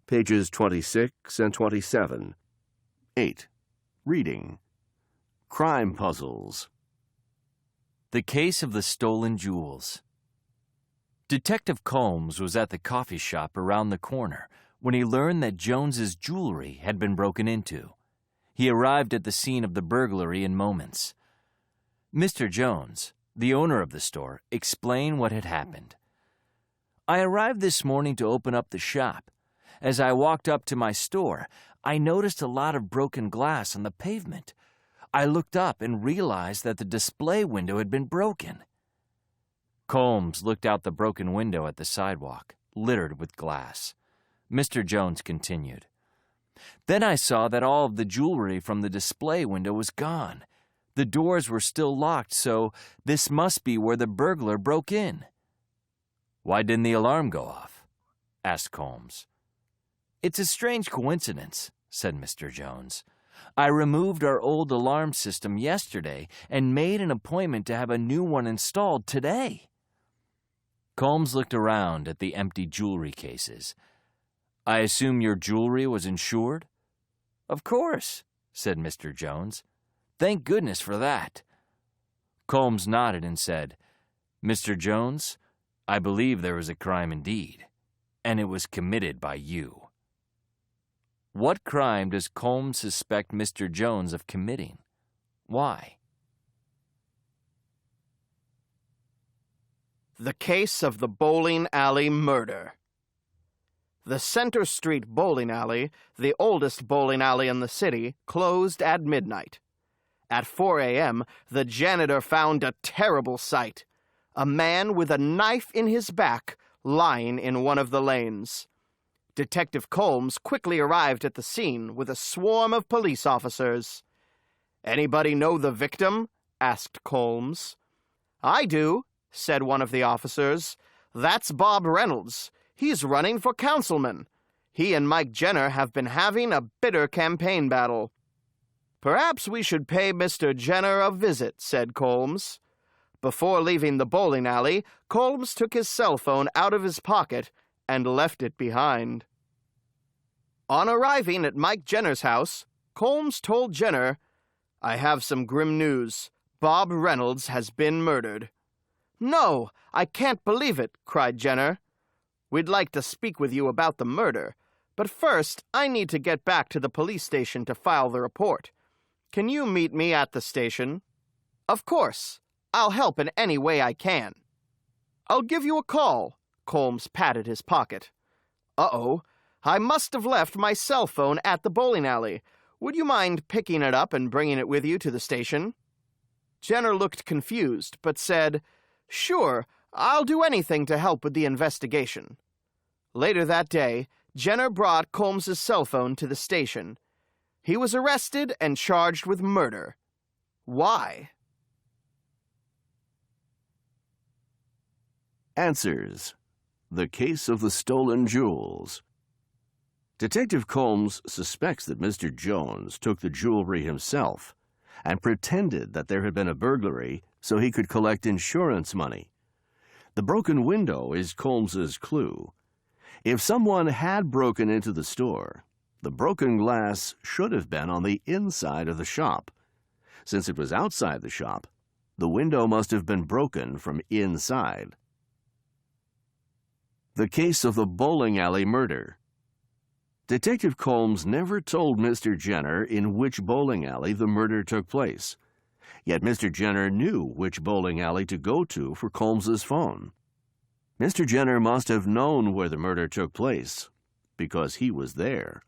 pages 26 and 27. 8. Reading. Crime puzzles. The Case of the Stolen Jewels. Detective Combs was at the coffee shop around the corner when he learned that Jones's jewelry had been broken into. He arrived at the scene of the burglary in moments. Mr. Jones, the owner of the store, explained what had happened. I arrived this morning to open up the shop. As I walked up to my store, I noticed a lot of broken glass on the pavement. I looked up and realized that the display window had been broken. Combs looked out the broken window at the sidewalk, littered with glass. Mr. Jones continued. Then I saw that all of the jewelry from the display window was gone. The doors were still locked, so this must be where the burglar broke in. Why didn't the alarm go off? Asked Combs. It's a strange coincidence, said Mr. Jones. I removed our old alarm system yesterday and made an appointment to have a new one installed today. Combs looked around at the empty jewelry cases. I assume your jewelry was insured? Of course, said Mr. Jones. Thank goodness for that. Combs nodded and said, Mr. Jones, I believe there was a crime indeed, and it was committed by you. What crime does Combs suspect Mr. Jones of committing? Why? The Case of the Bowling Alley Murder. The Center Street Bowling Alley, the oldest bowling alley in the city, closed at midnight. At 4 a.m., the janitor found a terrible sight. A man with a knife in his back lying in one of the lanes. Detective Combs quickly arrived at the scene with a swarm of police officers. Anybody know the victim? Asked Combs. I do, said one of the officers. That's Bob Reynolds. He's running for councilman. He and Mike Jenner have been having a bitter campaign battle. Perhaps we should pay Mr. Jenner a visit, said Combs. Before leaving the bowling alley, Combs took his cell phone out of his pocket and left it behind. On arriving at Mike Jenner's house, Combs told Jenner, I have some grim news. Bob Reynolds has been murdered. No, I can't believe it, cried Jenner. We'd like to speak with you about the murder, but first I need to get back to the police station to file the report. Can you meet me at the station? Of course. I'll help in any way I can. I'll give you a call. Combs patted his pocket. Uh-oh, I must have left my cell phone at the bowling alley. Would you mind picking it up and bringing it with you to the station? Jenner looked confused, but said, Sure, I'll do anything to help with the investigation. Later that day, Jenner brought Combs's cell phone to the station. He was arrested and charged with murder. Why? Answers. The Case of the Stolen Jewels. Detective Combs suspects that Mr. Jones took the jewelry himself and pretended that there had been a burglary so he could collect insurance money. The broken window is Combs's clue. If someone had broken into the store, the broken glass should have been on the inside of the shop. Since it was outside the shop, the window must have been broken from inside. The Case of the Bowling Alley Murder. Detective Combs never told Mr. Jenner in which bowling alley the murder took place. Yet Mr. Jenner knew which bowling alley to go to for Combs's phone. Mr. Jenner must have known where the murder took place, because he was there.